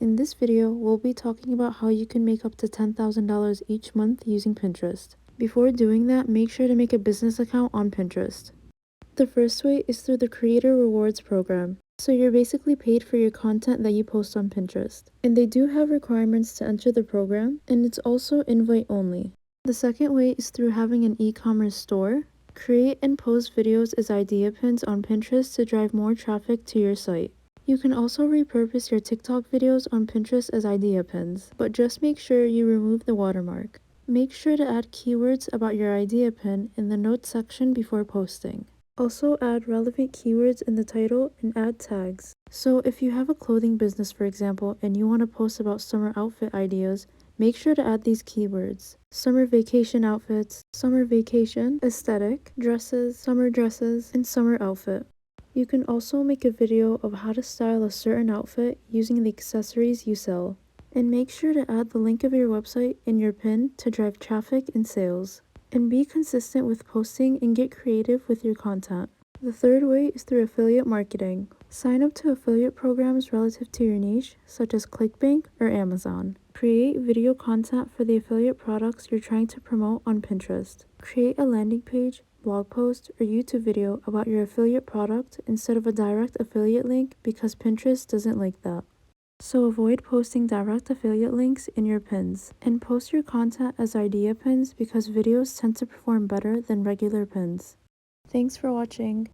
In this video, we'll be talking about how you can make up to $10,000 each month using Pinterest. Before doing that, make sure to make a business account on Pinterest. The first way is through the Creator Rewards program. So you're basically paid for your content that you post on Pinterest. And they do have requirements to enter the program, and it's also invite only. The second way is through having an e-commerce store. Create and post videos as idea pins on Pinterest to drive more traffic to your site. You can also repurpose your TikTok videos on Pinterest as idea pins, but just make sure you remove the watermark. Make sure to add keywords about your idea pin in the notes section before posting. Also add relevant keywords in the title and add tags. So if you have a clothing business, for example, and you want to post about summer outfit ideas, make sure to add these keywords: summer vacation outfits, summer vacation, aesthetic, dresses, and summer outfit. You can also make a video of how to style a certain outfit using the accessories you sell. And make sure to add the link of your website in your pin to drive traffic and sales. And be consistent with posting and get creative with your content. The third way is through affiliate marketing. Sign up to affiliate programs relative to your niche, such as ClickBank or Amazon. Create video content for the affiliate products you're trying to promote on Pinterest. Create a landing page, blog post, or YouTube video about your affiliate product instead of a direct affiliate link because Pinterest doesn't like that. So avoid posting direct affiliate links in your pins, and post your content as idea pins because videos tend to perform better than regular pins. Thanks for watching.